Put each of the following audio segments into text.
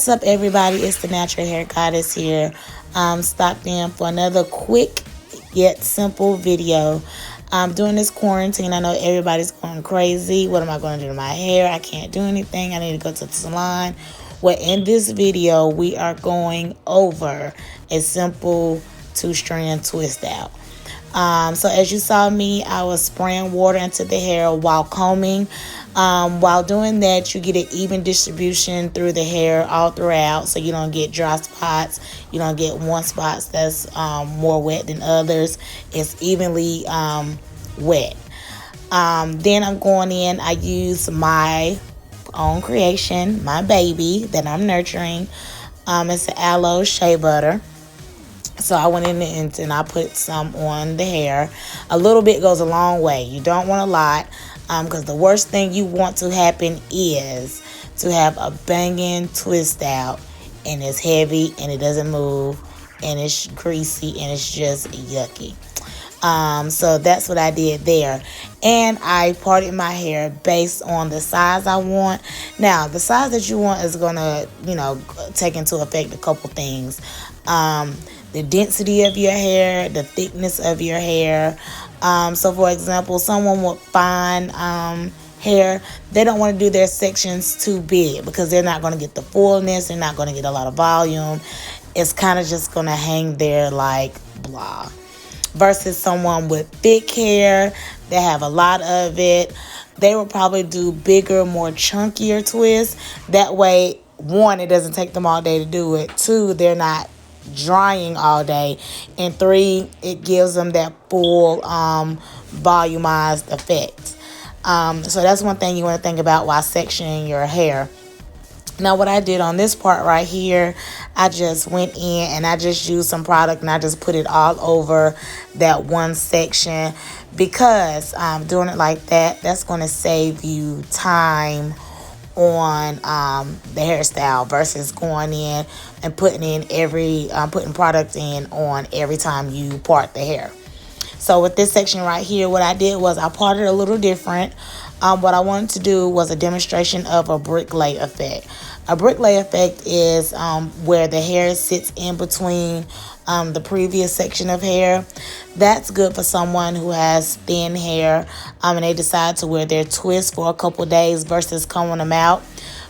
What's up, everybody? It's the Natural Hair Goddess here. Stopped in for another quick yet simple video. During this quarantine, I know everybody's going crazy. What am I going to do to my hair? I can't do anything. I need to go to the salon. Well, in this video, we are going over a simple two-strand twist out. So as you saw me, I was spraying water into the hair while combing. While doing that, you get an even distribution through the hair all throughout, so you don't get dry spots. You don't get one spot that's more wet than others. It's evenly wet. Then I'm going in. I use my own creation, my baby that I'm nurturing. It's an aloe shea butter. So I went in and I put some on the hair. A little bit goes a long way. You don't want a lot, because the worst thing you want to happen is to have a banging twist out and it's heavy and it doesn't move and it's greasy and it's just yucky. So that's what I did there. And I parted my hair based on the size I want. Now, the size that you want is going to, take into effect a couple things. The density of your hair, the thickness of your hair. So for example, someone with fine hair, they don't want to do their sections too big because they're not going to get the fullness. They're not going to get a lot of volume. It's kind of just going to hang there like blah. Versus someone with thick hair, they have a lot of it. They will probably do bigger, more chunkier twists. That way, one, it doesn't take them all day to do it. Two, they're not drying all day. And three, it gives them that full volumized effect. So that's one thing you want to think about while sectioning your hair. Now, what I did on this part right here, I just went in and I just used some product and I just put it all over that one section, because doing it like that, that's going to save you time on the hairstyle versus going in and putting product in on every time you part the hair. So with this section right here, what I did was I parted a little different. What I wanted to do was a demonstration of a brick lay effect. A brick lay effect is where the hair sits in between the previous section of hair. That's good for someone who has thin hair and they decide to wear their twists for a couple days versus combing them out,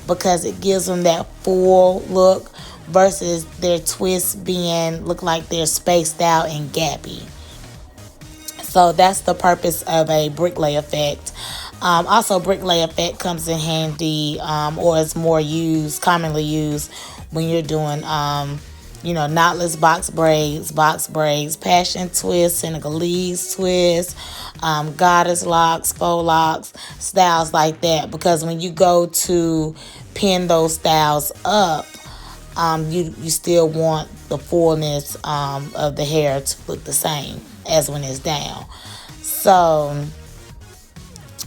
because it gives them that full look versus their twists look like they're spaced out and gappy. So that's the purpose of a brick lay effect. Also, brick lay effect comes in handy, or is more commonly used when you're doing, knotless box braids, passion twists, Senegalese twists, goddess locks, faux locks, styles like that. Because when you go to pin those styles up, you still want the fullness of the hair to look the same as when it's down. So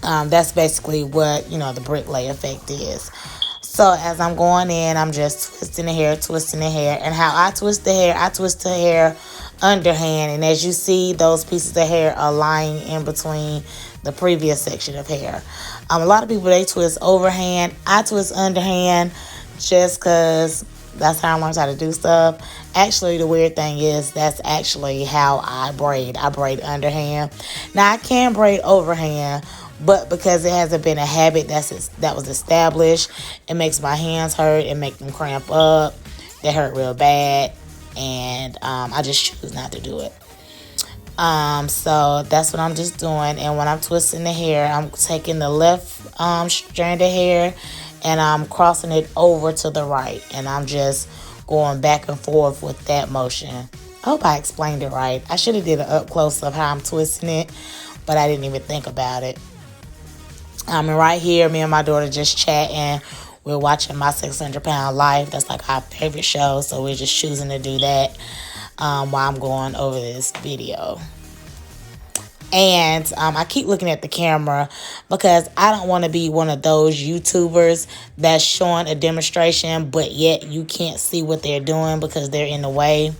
that's basically what the brick lay effect is. So as I'm going in, I'm just twisting the hair. And how I twist the hair underhand. And as you see, those pieces of hair are lying in between the previous section of hair. A lot of people, they twist overhand. I twist underhand just because that's how I learned how to do stuff. Actually, the weird thing is that's actually how I braid. I braid underhand. Now, I can braid overhand, but because it hasn't been a habit that was established, it makes my hands hurt. It makes them cramp up. They hurt real bad. And I just choose not to do it. So that's what I'm just doing. And when I'm twisting the hair, I'm taking the left strand of hair and I'm crossing it over to the right. And I'm just going back and forth with that motion. I hope I explained it right. I should have did an up close of how I'm twisting it, but I didn't even think about it. And right here, me and my daughter just chatting. We're watching My 600-Pound Life. That's like our favorite show, so we're just choosing to do that while I'm going over this video. And I keep looking at the camera because I don't want to be one of those YouTubers that's showing a demonstration, but yet you can't see what they're doing because they're in the way.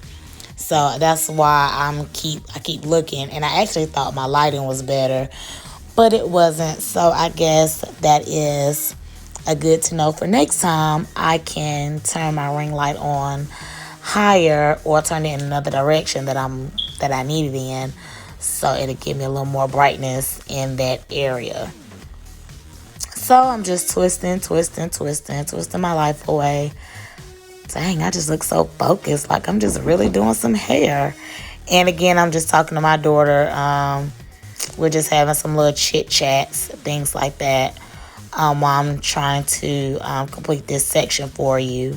So that's why I keep looking. And I actually thought my lighting was better, but it wasn't. So I guess that is a good to know for next time. I can turn my ring light on higher or turn it in another direction that I need it in, so it'll give me a little more brightness in that area. So I'm just twisting my life away. Dang, I just look so focused, like I'm just really doing some hair. And again, I'm just talking to my daughter. We're just having some little chit chats, things like that, while I'm trying to complete this section for you.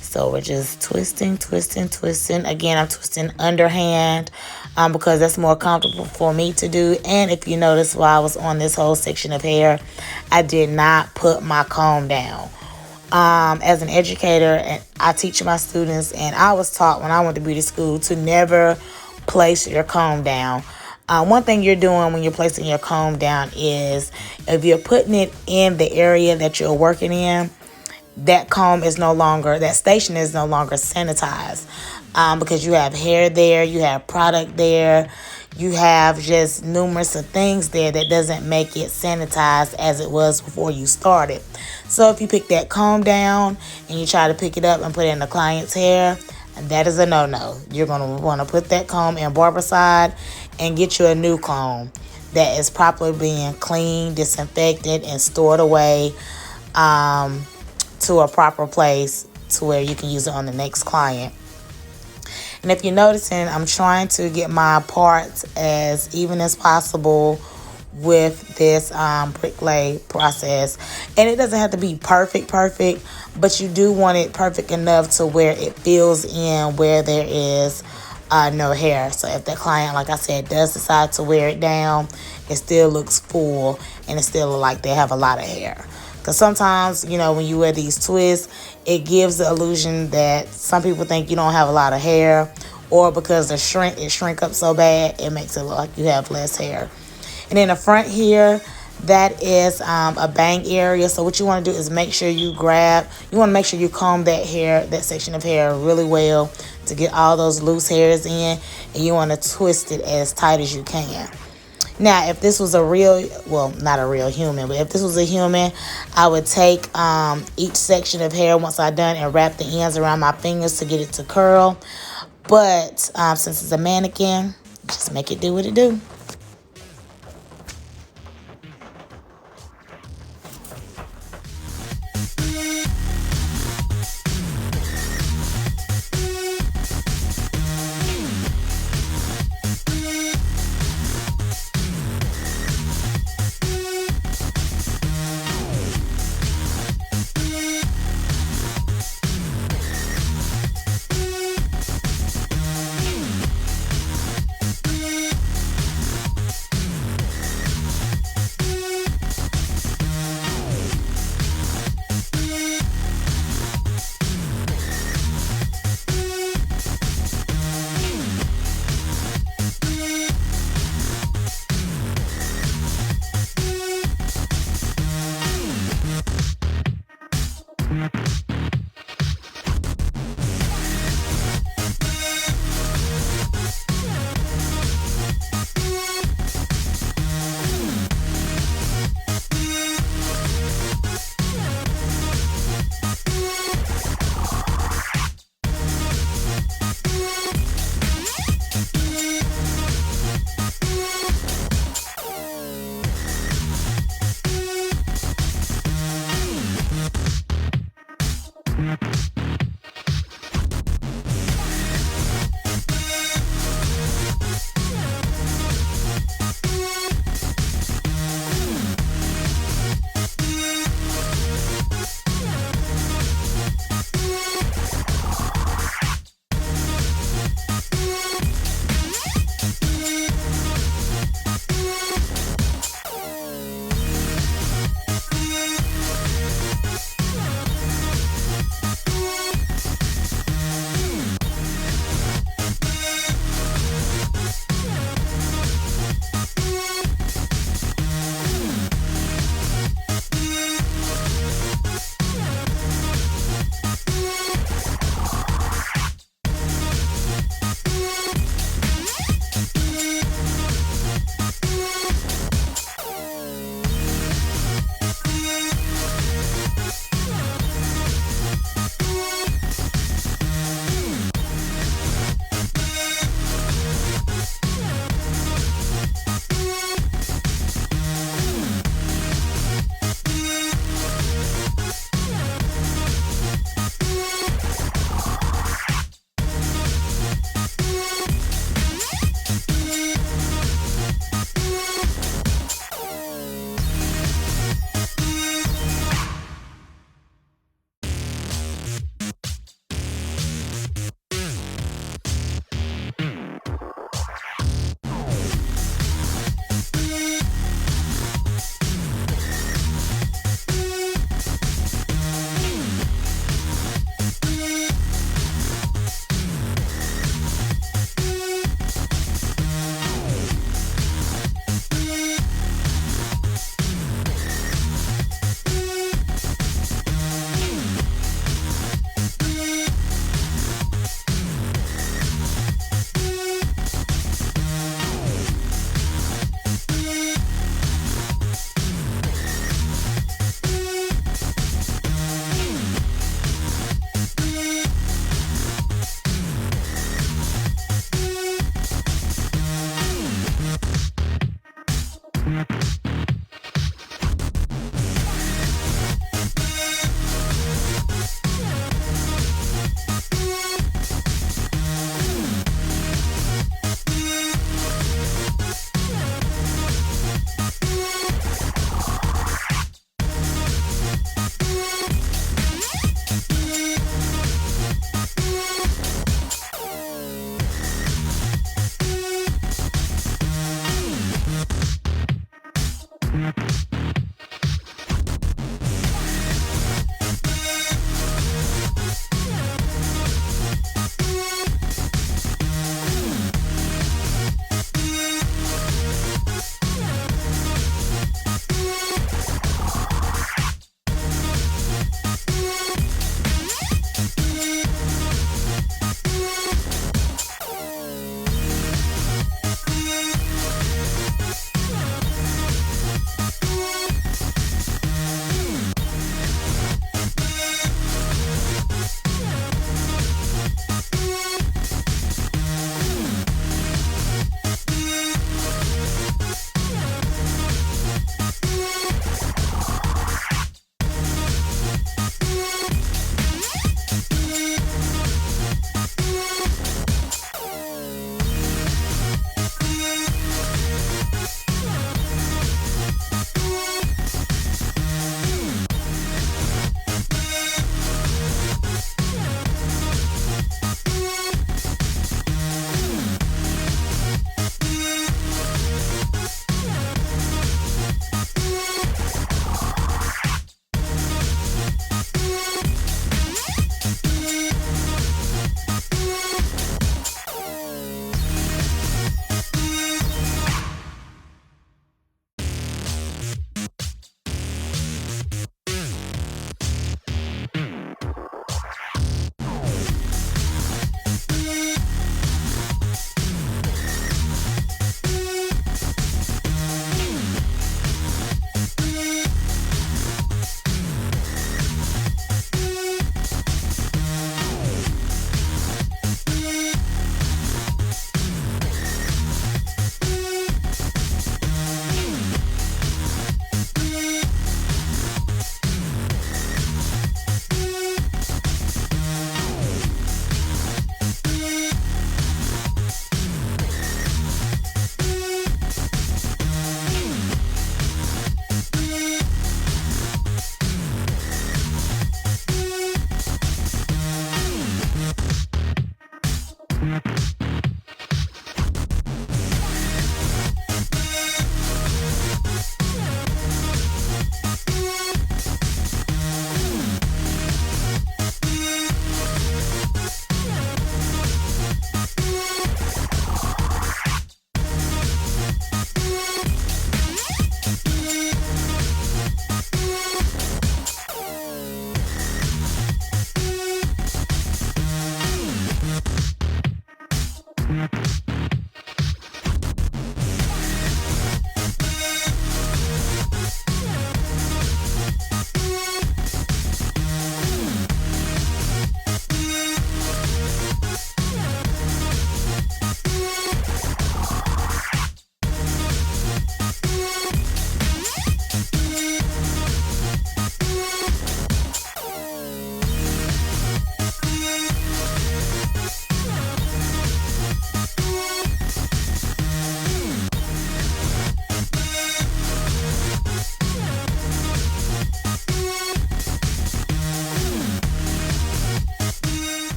So we're just twisting. Again, I'm twisting underhand because that's more comfortable for me to do. And if you notice, while I was on this whole section of hair, I did not put my comb down. As an educator, and I teach my students, and I was taught when I went to beauty school to never place your comb down. One thing you're doing when you're placing your comb down is if you're putting it in the area that you're working in, that station is no longer sanitized, because you have hair there, you have product there, you have just numerous of things there that doesn't make it sanitized as it was before you started. So if you pick that comb down and you try to pick it up and put it in the client's hair, that is a no-no. You're going to want to put that comb in barbicide and get you a new comb that is properly being cleaned, disinfected, and stored away to a proper place to where you can use it on the next client. And if you're noticing, I'm trying to get my parts as even as possible with this brick lay process. And it doesn't have to be perfect, but you do want it perfect enough to where it fills in where there is no hair. So if the client, like I said, does decide to wear it down, it still looks full and it still looks like they have a lot of hair. Because sometimes, when you wear these twists, it gives the illusion that some people think you don't have a lot of hair, or because it shrink up so bad, it makes it look like you have less hair. And in the front here, that is a bang area. So what you want to do is make sure you make sure you comb that section of hair really well to get all those loose hairs in, and you want to twist it as tight as you can. Now, if this was not a real human, but if this was a human, I would take each section of hair once I'm done and wrap the ends around my fingers to get it to curl. But since it's a mannequin, just make it do what it do.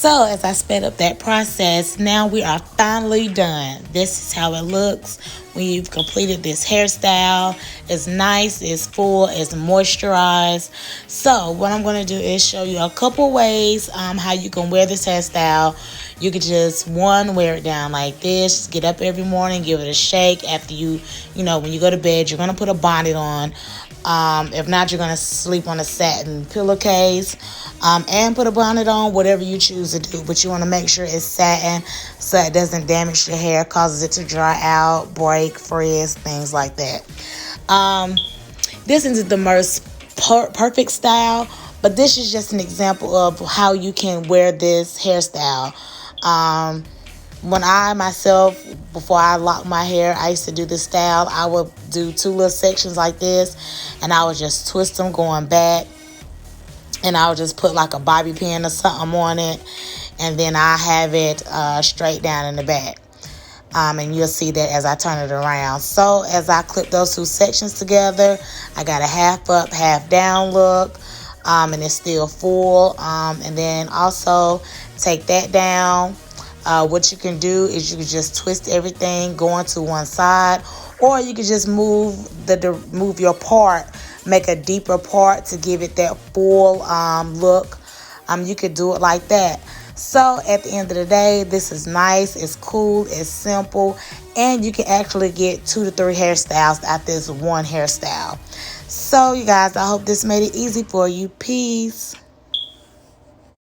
So as I sped up that process, now we are finally done. This is how it looks when you've completed this hairstyle. It's nice, it's full, it's moisturized. So what I'm going to do is show you a couple ways how you can wear this hairstyle. You could just, one, wear it down like this. Just get up every morning, give it a shake. After when you go to bed, you're going to put a bonnet on. If not, you're going to sleep on a satin pillowcase and put a bonnet on, whatever you choose to do. But you want to make sure it's satin so it doesn't damage the hair, causes it to dry out, break, frizz, things like that. This isn't the most perfect style, but this is just an example of how you can wear this hairstyle. When I myself, before I locked my hair, I used to do this style. I would do two little sections like this, and I would just twist them going back, and I would just put like a bobby pin or something on it, and then I have it straight down in the back. And you'll see that as I turn it around. So as I clip those two sections together, I got a half up, half down look, and it's still full. And then also take that down. What you can do is you can just twist everything going to one side, or you can just move your part, make a deeper part to give it that full look. You could do it like that. So at the end of the day, this is nice, it's cool, it's simple, and you can actually get 2 to 3 hairstyles out this one hairstyle. So you guys, I hope this made it easy for you. Peace.